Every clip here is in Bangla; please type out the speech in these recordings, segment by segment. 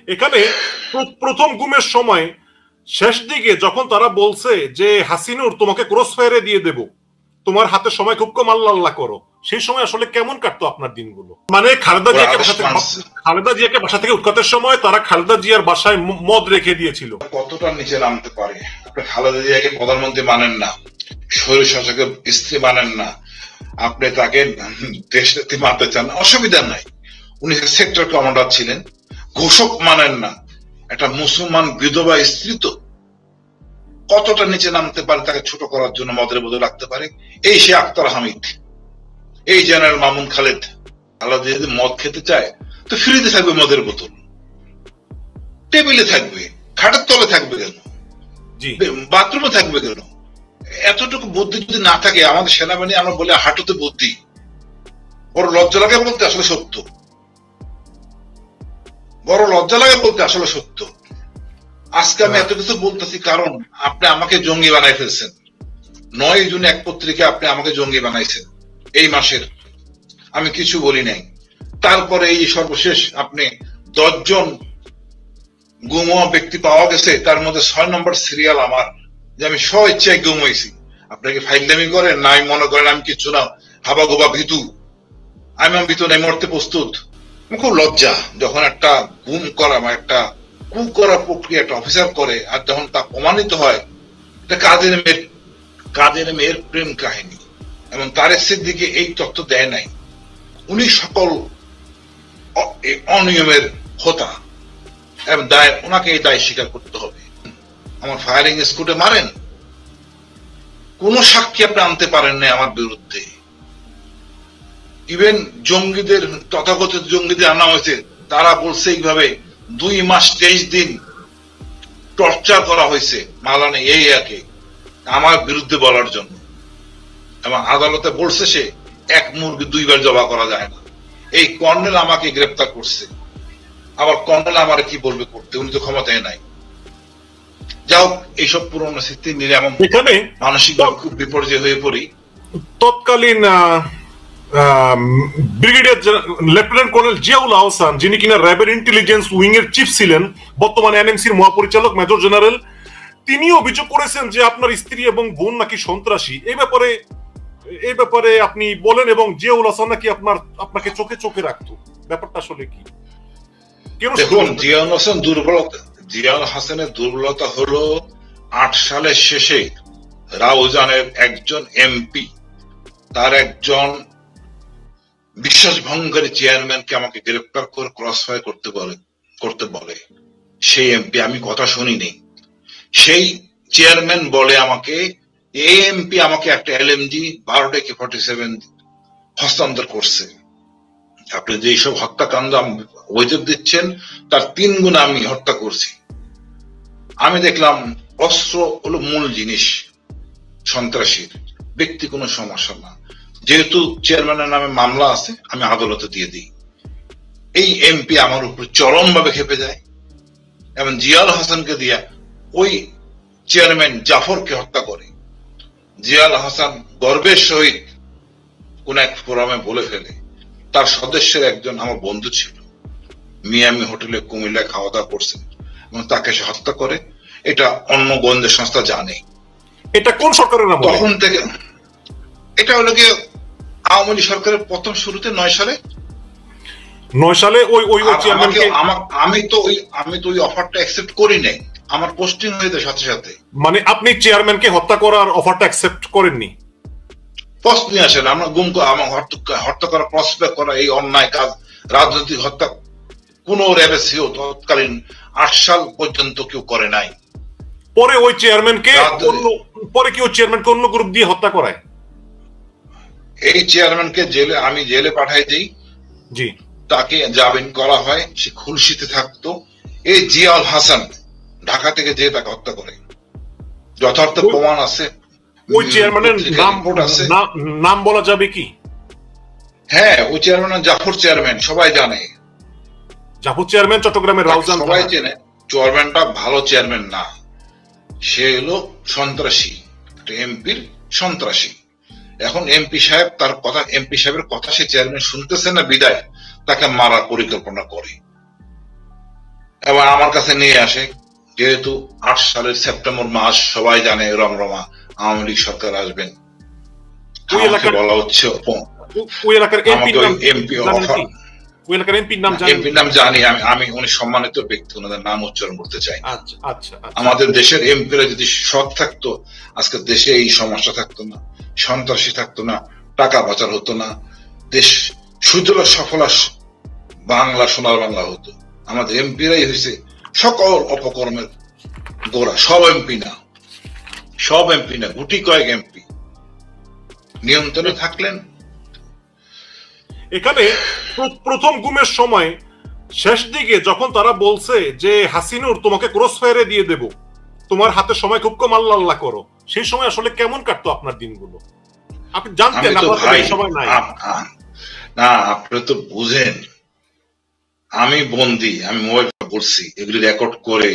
এখানে প্রথম গুমের সময় শেষ দিকে যখন তারা বলছে যে হাসিনুর তোমাকে ক্রস ফায়ারে দিয়ে দেব, তোমার হাতে সময় খুব কম, আল্লাহ আল্লাহ করো, সেই সময় আসলে কেমন কাটতো আপনার দিনগুলো? মানে খালেদা জিয়াকে বাসা থেকে উৎখাতের সময় তারা খালেদা জিয়ার বাসায় মদ রেখে দিয়েছিল। কতটা নিচে নামতে পারে? আপনি খালেদা জিয়াকে প্রধানমন্ত্রী মানেন না, শরীর শাসকের স্ত্রী মানেন না, আপনি তাকে দেশ নেত্রী মানতে চান, অসুবিধা নাই। উনি সেক্টর কমান্ডার ছিলেন। ঘোষক মানেন না, একটা মুসলমান বিধবা স্ত্রী তো কতটা নিচে নামতে পারে তাকে ছোট করার জন্য মদের বোতল রাখতে পারে। এই সে আক্তার হামিদ, এই জেনারেল মামুন খালেদ। আলাদা যদি মদ খেতে চায় তো ফ্রিতে থাকবে মদের বোতল, টেবিলে থাকবে, খাটের তলে থাকবে কেন, বাথরুমে থাকবে কেন? এতটুকু বুদ্ধি যদি না থাকে, আমাদের সেনাবাহিনী আমরা বলি হাঁটুতে বুদ্ধি, বড় লজ্জা লাগে বলতে আসলে সত্য, বড় লজ্জা লাগে বলতে আসলে সত্য। আজকে আমি এত কিছু বলতেছি কারণ আপনি আমাকে জঙ্গি বানাই ফেলছেন। 9 জুন এক পত্রিকা আপনি আমাকে জঙ্গি বানাইছেন এই মাসের, আমি কিছু বলি নাই। তারপরে এই সর্বশেষ আপনি 10 জন গুমোয়া ব্যক্তি পাওয়া গেছে, তার মধ্যে 6 নম্বর সিরিয়াল আমার, যে আমি স্ব ইচ্ছায় গুম হয়েছি। আপনাকে ফাইলদামি করেন না, আমি মনে করেন আমি কিছু না, হাবা গোবা ভীতু, আমি ভীতু নাই, মরতে প্রস্তুত। খুব লজ্জা যখন একটা গুম করা বা একটা কু করা প্রক্রিয়া একটা অফিসার করে, আর যখন তা প্রমাণিত হয় এটা কাদের মেয়ের প্রেম কাহিনী, এবং তারেক সিদ্দিকী এই তথ্য দেয় নাই। উনি সকল অনিয়মের হোতা এবং দায়, ওনাকে এই দায় স্বীকার করতে হবে। আমার ফায়ারিং স্কুটে মারেন, কোন সাক্ষী আপনি আনতে পারেন না আমার বিরুদ্ধে। ইভেন জঙ্গিদের, তথাকথিত জঙ্গিদের আনা হয়েছে, তারা বলছে এইভাবে 2 মাস 23 দিন টর্চার করা হয়েছে মালানে এই একে আমার বিরুদ্ধে বলার জন্য, এবং আদালতে বলছে সে 1 মুরগি 2 বার জবাই করা যায় না। এই কর্নেল আমাকে গ্রেপ্তার করছে, আবার কর্নেল আমার কি বলবে করতে, উনি তো ক্ষমতায় নাই। যাও, এইসব পুরনো স্মৃতি নিয়ে এমন মানসিকভাবে খুব বিপর্যয় হয়ে পড়ি। তৎকালীন brigadier lieutenant colonel Ziaul Ahsan, যিনি কিনা র্যাবের ইন্টেলিজেন্স উইং এর চিফ ছিলেন, বর্তমানে এনএমসির মহাপরিচালক মেজর জেনারেল, তিনি অভিযোগ করেছেন যে আপনার স্ত্রী এবং বোন নাকি সন্ত্রাসী। এই ব্যাপারে আপনি বলেন, এবং জিয়াউল আহসান নাকি আপনাকে চোখে চোখে রাখতো, ব্যাপারটা আসলে কি? দেখুন, জিয়াউল হাসানের দুর্বলতা হলো 8 সালের শেষে রাউজানের একজন এমপি তার একজন বিশ্বাস ভঙ্গকারী চেয়ারম্যানকে আমাকে গ্রেপ্তার করে ক্রস ফায়ার করতে বলে। সেই এমপি, আমি কথা শুনিনি, সেই চেয়ারম্যান বলে আমাকে, এই এমপি আমাকে একটা এলএমজি 12টা AK-47 হস্তান্তর করছে। আপনি যে এইসব হত্যাকাণ্ড অভিযোগ দিচ্ছেন তার 3 গুণ আমি হত্যা করছি। আমি দেখলাম অস্ত্র হলো মূল জিনিস সন্ত্রাসীর, ব্যক্তি কোনো সমস্যা না। যেহেতু চেয়ারম্যানের নামে মামলা আছে, আমি আদালতে দিয়ে দিই। এই এমপি আমার উপর চরম ভাবে খেপে যায় এবং জিয়াউল হাসানকে দিয়া ওই চেয়ারম্যান জাফরকে হত্যা করে। জিয়াউল হাসান গর্বের সহিত কোন এক ফোরামে বলে ফেলে, তার সদস্যের একজন আমার বন্ধু ছিল, মিয়ামি হোটেলে কুমিল্লায় খাওয়া দাওয়া করছে এবং তাকে সে হত্যা করে। এটা অন্য গোয়েন্দা সংস্থা জানে। এটা কোন সরকারের নাম? তখন থেকে এটা হলো গিয়ে আওয়ামী লীগ সরকারের প্রথম শুরুতে 9 সালে ওই চেয়ারম্যানকে আমি তো ওই অফারটা অ্যাকসেপ্ট করি নাই, আমার পোস্টিং হয়েছে সাথে সাথে। মানে আপনি চেয়ারম্যানকে হত্যা করার অফারটা অ্যাকসেপ্ট করেননি? প্রশ্ন আসেন, আমরা আমার হত্যা করা, প্রসপেক্ট করা, এই অন্যায় কাজ, রাজনৈতিক হত্যা কোন র্যাবের সিও তৎকালীন 8 সাল পর্যন্ত কেউ করে নাই। পরে ওই চেয়ারম্যানকে অন্য গ্রুপ দিয়ে হত্যা করায়। এই চেয়ারম্যানকে আমি জেলে পাঠাই দিই, জি, তাকে জামিন করা হয়, সে খুলশিতে থাকতো। এই জিয়াউল হাসান ঢাকা থেকে যে তাকে হত্যা করে, যথার্থ প্রমাণ আছে। ওই চেয়ারম্যানের নাম বলা যাবে কি? হ্যাঁ, ওই চেয়ারম্যান জাফর চেয়ারম্যান, সবাই জানে। জাফর চেয়ারম্যান চট্টগ্রামের রাউজান, সবাই চেনে। চেয়ারম্যানটা ভালো চেয়ারম্যান না, সে হলো সন্ত্রাসী, এমপির সন্ত্রাসী। এখন এমপি সাহেবের কথা সে চেয়ারম্যান শুনতেছে না বিদায় তাকে মারার পরিকল্পনা করে। এবং আমার কাছে নিয়ে আসে, যেহেতু 8 সালের সেপ্টেম্বর মাস সবাই জানে রমরমা আওয়ামী লীগ সরকার আসবেন, আমাকে বলা হচ্ছে এমপির নাম জানি আমি, উনি সম্মানিত ব্যক্তি, ওনাদের নাম উচ্চারণ করতে চাই। আমাদের দেশের এমপিরা যদি সৎ থাকতো, আজকে দেশে এই সমস্যা থাকতো না, সন্ত্রাসী থাকতো না, টাকা পাচার হতো না, দেশ সুজলা সফলা বাংলা সোনার বাংলা হতো। আমাদের এমপিরাই হয়েছে সকল অপকর্মের গোড়া। সব এমপি না, গুটি কয়েক এমপি নিয়ন্ত্রণে থাকলেন। এখানে প্রথম গুমের সময় শেষ দিকে যখন তারা বলছে যে হাসিনুর তোমাকে ক্রস ফায়ারে দিয়ে দেব, তোমার হাতে সময় খুব কম, আল্লাহ আল্লাহ করো, সেই সময় আসলে কেমন কাটতো আপনার দিনগুলো? আপনি জানতেন সময় নাই না? আপনি তো বুঝেন, আমি বন্দি, আমি মোবাইল করছি, এগুলি রেকর্ড করে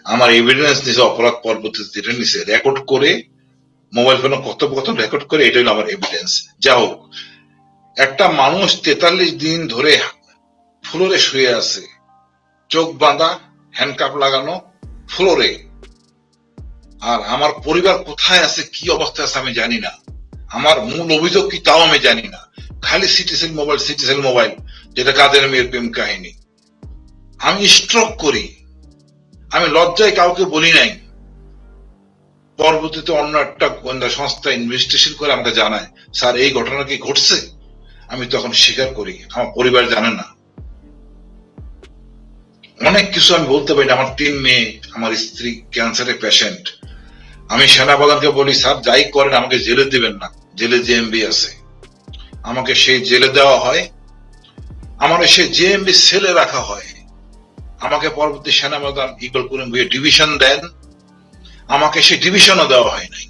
আমার এভিডেন্স নিছে, অপরাধ পরবর্তীতে নিছে রেকর্ড করে, মোবাইল ফোনে কথোপকথন রেকর্ড করে, এটা হলো আমার এভিডেন্স। যা হোক, একটা মানুষ 43 দিন ধরে ফ্লোরে শুয়ে আছে, চোখ বাঁধা, হ্যান্ডকাপ লাগানো ফ্লোরে, আর আমার পরিবার কোথায় আছে, কি অবস্থায় আছে আমি জানি না, আমার মূল অভিযোগ কি তাও আমি জানি না। খালি সিটিসেল মোবাইল, যেটা কাদের মেয়ের প্রেম কাহিনী। আমি স্ট্রোক করি, আমি লজ্জায় কাউকে বলি নাই। পরবর্তীতে অন্য একটা গোয়েন্দা সংস্থা ইনভেস্টিগেশন করে আমাকে জানায়, স্যার এই ঘটনা কি ঘটছে? আমি তখন স্বীকার করি, আমার পরিবার জানে না। অনেক কিছু আমি বলতে পারি না। আমার 3 মেয়ে, আমার স্ত্রী ক্যান্সারের পেশেন্ট। আমি সেনাপ্রধানকে বলি, স্যার যাই করেন আমাকে জেলে দিবেন না, জেলে জেএমবি আছে। আমাকে সেই জেলে দেওয়া হয়, আমার সেই জেএমবি সেলে রাখা হয়। আমাকে পরবর্তী সেনাপ্রধান ইকবাল করিম ভুঁইয়া ডিভিশন দেন, আমাকে সেই ডিভিশনও দেওয়া হয় নাই।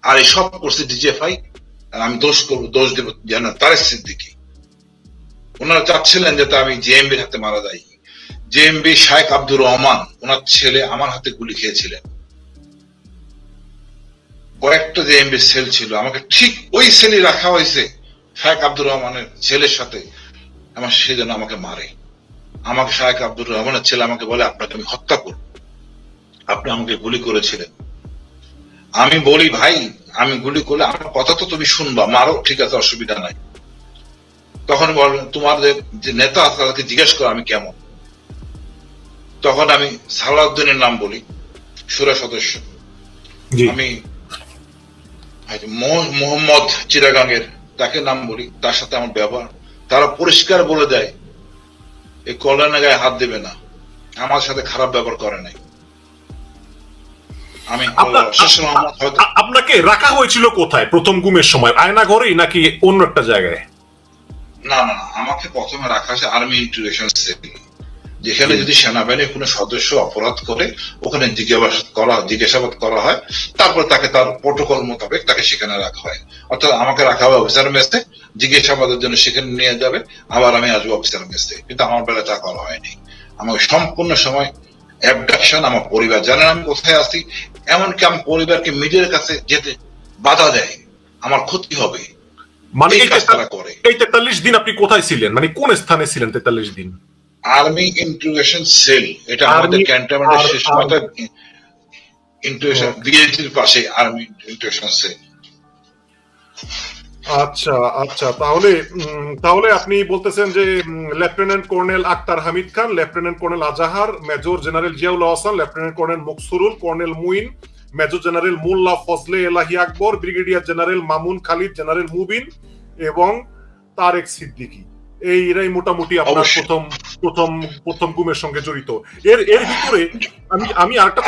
আর এই সব করছে ডিজিএফআই। আমি দোষ দেব জেনারেল তারেক সিদ্দিকী। ওনারা চাচ্ছিলেন যাতে আমি জেএমবির হাতে মারা যাই। জেএমবি শায়েখ আব্দুর রহমান, ওনার ছেলে আমার হাতে গুলি খেয়েছিলেন। কয়েকটা জেএমবি সেল ছিল, আমাকে ঠিক ওই সেলই রাখা হয়েছে শায়েখ আব্দুর রহমানের ছেলের সাথে। আমার সে যেন আমাকে মারে। আমাকে শায়েখ আব্দুর রহমানের ছেলে আমাকে বলে, আপনাকে আমি হত্যা করব, আপনি আমাকে গুলি করেছিলেন। আমি বলি, ভাই আমি গুলি করলে আমার কথা তো তুমি শুনবা, মারো, ঠিক আছে, অসুবিধা নাই। তখন বলেন, তোমাদের যে নেতা আছে তাদেরকে জিজ্ঞেস করো আমি কেমন। তখন আমি সালাউদ্দিনের নাম বলি, সুরা সদস্য। আমি মোহাম্মদ চিরাগাঙ্গের তাকে নাম বলি, তার সাথে আমার ব্যবহার, তারা পরিষ্কার বলে দেয় এই কল্যাণের গায়ে হাত দেবে না, আমার সাথে খারাপ ব্যবহার করে নাই। আপনাকে রাখা হয়েছিল কোথায় প্রথম গুমের সময়? আয়না ঘরেই নাকি অন্য একটা জায়গায়? না, আমাকে প্রথমে রাখা হয়েছে আর্মি ইন্টারোগেশন সেল, যেখানে যদি সেনাবাহিনীর কোনো সদস্য অপরাধ করে ওখানে জিজ্ঞাসাবাদ করা হয়, তারপর তাকে তার প্রোটোকল মোতাবেক তাকে সেখানে রাখা হয়। অর্থাৎ আমাকে রাখা হবে অফিসার মেসে, জিজ্ঞাসাবাদের জন্য সেখানে নিয়ে যাবে, আবার আমি আসবো অফিসার মেসে। কিন্তু আমার বেলায় তা করা হয়নি। আমাকে সম্পূর্ণ সময় অ্যাবডাকশন, আমার পরিবার জানেন আমি কোথায় আছি, এমনকি আমার পরিবারকে মিডিয়ার কাছে যেতে বাধা দেয়, আমার ক্ষতি হবে। মানে এই 43 দিন আপনি কোথায় ছিলেন, মানে কোন স্থানে ছিলেন 43 দিন? আর্মি ইন্টারোগেশন সেল, এটা আমাদের ক্যান্টনমেন্টের শেষ মাথায় ইন্টারোগেশন বিএসির পাশে আর্মি ইন্টারোগেশন সেল। আচ্ছা, তাহলে আপনি বলতেছেন যে lieutenant colonel Akhtar Hamid Khan, lieutenant colonel Azahar, major general Ziaul Hasan, lieutenant colonel Muksurul, colonel Muin, major general Molla Fazle Elahi Akbar, brigadier general Mamun Khalid, general Mubin এবং তারেক সিদ্দিকী, এরাই মোটামুটি আপনার প্রথম গুমের সঙ্গে জড়িত। এর ভিতরে আমি আরেকটা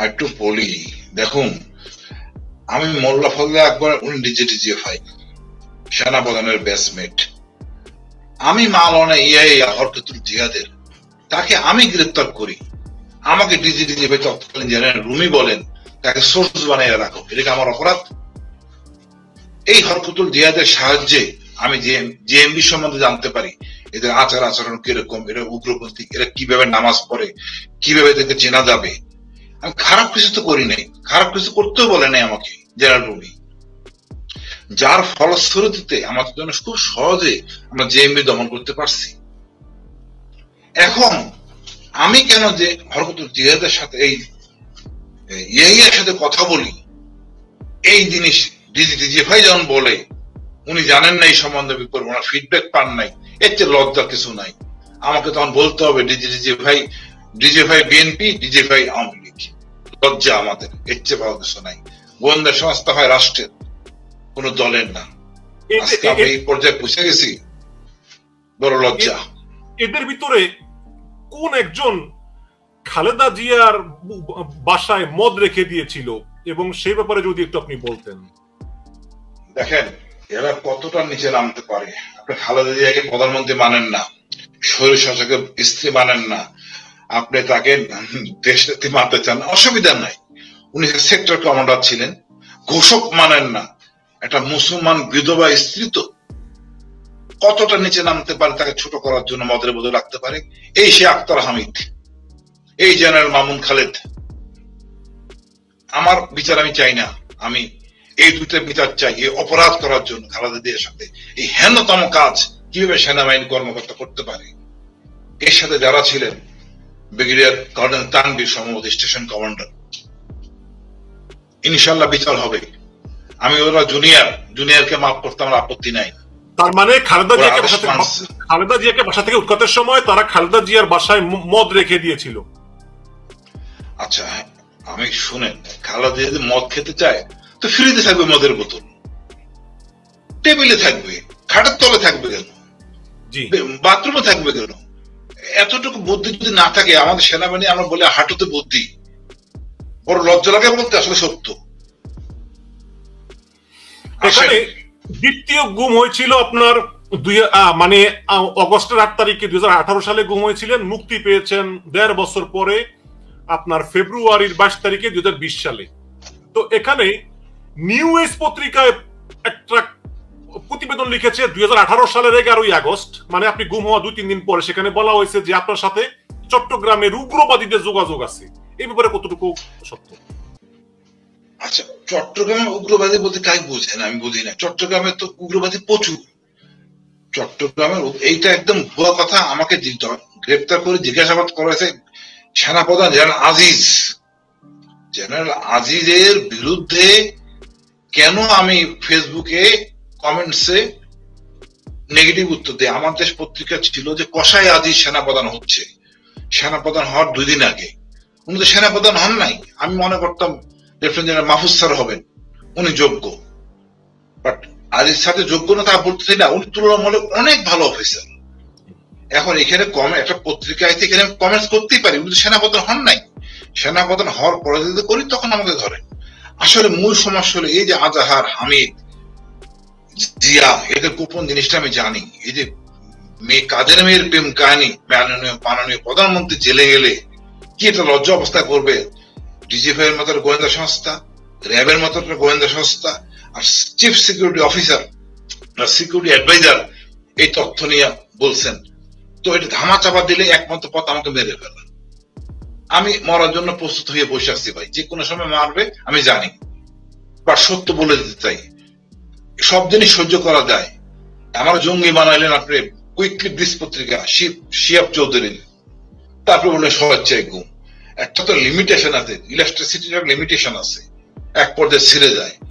একটু বলি, দেখুন আমি মোল্লা ফজলে আকবর, উনি ডিজিএফআই সেনাপ্রধানের ব্যাচমেট। আমি মাওলানা ইয়া হরকতুল জিহাদের, তাকে আমি গ্রেপ্তার করি। আমাকে ডিজিএফআই তৎকালীন জেনারেল রুমি বলেন তাকে সোর্স বানিয়ে রাখো, এটা আমার অপরাধ? এই হরকতুল জিহাদের সাহায্যে আমি জেএমবি সম্বন্ধে জানতে পারি, এদের আচার আচরণ কিরকম, এরা উগ্রপন্থী, এরা কিভাবে নামাজ পড়ে, কিভাবে এদেরকে চেনা যাবে। আমি খারাপ কিছু তো করি নাই, খারাপ কিছু করতেও বলে নাই আমাকে জেনারেল রুমি, যার ফলশ্রুতিতে আমাদের জন্য খুব সহজে আমরা জেএমবি দমন করতে পারছি। এখন আমি কেন যে হরকতুল জিহাদের সাথে এই ইয়ের সাথে কথা বলি, এই জিনিস ডিজি ভাই যখন বলে উনি জানেন না এই সম্বন্ধে করবো না, ফিডব্যাক পান নাই, এর চেয়ে লজ্জার কিছু নাই। আমাকে তখন বলতে হবে ডিজি ভাই বিএনপি, ডিজি ভাই আওয়ামী লীগ। লজ্জা আমাদের, এর চেয়ে ভালো কিছু নাই। গোয়েন্দা সংস্থা হয় রাষ্ট্রের, কোন দলের না। আজকে আমি এই পর্যায়ে পৌঁছে গেছি, বড় লজ্জা। এদের ভিতরে কোন একজন খালেদা জিয়ার বাসায় মদ রেখে দিয়েছিল এবং সেই ব্যাপারে যদি একটু আপনি বলতেন। দেখেন এরা কতটা নিচে নামতে পারে। আপনি খালেদা জিয়াকে প্রধানমন্ত্রী মানেন না, শরীর শাসকের স্ত্রী মানেন না, আপনি তাকে দেশ নেত্রী মানতে চান, অসুবিধা নাই। উনি সেক্টর কমান্ডার ছিলেন। ঘোষক মানেন না, একটা মুসলমান বিধবা স্ত্রী তো কতটা নিচে নামতে পারে, তাকে ছোট করার জন্য মদের বোতল রাখতে পারে। এই সে আক্তার হামিদ, এই জেনারেল মামুন খালেদ। আমার বিচার আমি চাই না, আমি এই দুইটা বিচার চাই। এই অপরাধ করার জন্য খালেদা জিয়ার সাথে এই হেনতম কাজ কিভাবে সেনাবাহিনী কর্মকর্তা করতে পারে। এর সাথে যারা ছিলেন, ব্রিগেডিয়ার কর্নেল তানভীর সম্ভবত স্টেশন কমান্ডার, ইনশাল্লাহ বিচার হবে। আমি ওরা জুনিয়রকে মাফ করতে আমার আপত্তি নাই। তার মানে খালেদা জিয়াকে বাসা থেকে উৎখাতের সময় তারা খালেদা জিয়ার বাসায় মদ রেখে দিয়েছিল। আচ্ছা আমি শুনেন, খালেদা জিয়া যদি মদ খেতে চায় তো ফ্রিতে থাকবে মদের বোতল, টেবিলে থাকবে, খাটের তলে থাকবে কেন, বাথরুমে থাকবে কেন? এতটুকু বুদ্ধি যদি না থাকে, আমাদের সেনাবাহিনী আমরা বলে হাঁটুতে বুদ্ধি, বড় লজ্জা লাগে বলতে, আসলে সত্য। এখানে দ্বিতীয় গুম হয়েছিল আপনার মানে অগস্টের 8 তারিখে 2018 সালে গুম হয়েছিলেন, মুক্তি পেয়েছেন 1.5 বছর পরে আপনার ফেব্রুয়ারির 22 তারিখে 2020 সালে। তো এখানে নিউ এজ পত্রিকায় একটা প্রতিবেদন লিখেছে 2018 সালের 11ই আগস্ট, মানে আপনি গুম হওয়া 2-3 দিন পরে। সেখানে বলা হয়েছে যে আপনার সাথে চট্টগ্রামের উগ্রবাদীদের যোগাযোগ আছে। এই ব্যাপারে কতটুকু সত্য? আচ্ছা, চট্টগ্রামের উগ্রবাদী বলতে কাই বুঝেন? আমি বুঝি না। চট্টগ্রামে তো উগ্রবাদী প্রচুর। চট্টগ্রামের এইটা একদম ভুয়া কথা। আমাকে গ্রেপ্তার করে জিজ্ঞাসাবাদ করা হয়েছে সেনাপ্রধান জেনারেল আজিজের বিরুদ্ধে। কেন আমি ফেসবুকে কমেন্টসে নেগেটিভ উত্তর দিই? আমার দেশ পত্রিকা ছিল যে কসাই আজিজ সেনাপ্রধান হচ্ছে, সেনাপ্রধান হওয়ার 2 দিন আগে। উনি তো সেনাপ্রধান হন নাই। আমি মনে করতাম লেফটেন্যান্ট জেনারেল মাহফুজ স্যার হবেন, উনি যোগ্য। বাট আজিজ সাথে যোগ্য না তা বলতেছি না, উনি তুলনামূলক অনেক ভালো অফিসার। এখন এখানে একটা পত্রিকায় এখানে কমেন্টস করতেই পারি, উনি সেনাপ্রধান হন নাই। সেনাপ্রধান হওয়ার পরে যদি করি তখন আমাকে ধরেন। আসলে মূল সমস্যা হলো এই যে আজাহার, হামিদ, জিয়া, এদের গোপন জিনিসটা আমি জানি। এই যে কাজের মেয়ের প্রেম কাহিনী, মাননীয় প্রধানমন্ত্রী জেলে গেলে কি একটা লজ্জা অবস্থা করবে। ডিজিএফআই এর মতো গোয়েন্দা সংস্থা, র্যাবের মতো একটা গোয়েন্দা সংস্থা, আর chief security officer, security adviser এই তথ্য নিয়ে বলছেন। তো এটা ধামা চাপা দিলে একমাত্র পথ আমাকে মেরে ফেলা। আমি মরার জন্য প্রস্তুত হয়ে বসে আসছি ভাই, যে কোনো সময় মারবে আমি জানি। বা সত্য বলে দিতে চাই, সব জিনিস সহ্য করা যায়। আমার জঙ্গি বানাইলেন আপনি কুইকলি ব্রিজ পত্রিকা, শিয়াব চৌধুরী, তারপরে বললেন স্বেচ্ছায় গুম। একটা তো লিমিটেশন আছে, ইলাস্ট্রিসিটির লিমিটেশন আছে, এক পর্যায়ে ছিঁড়ে যায়।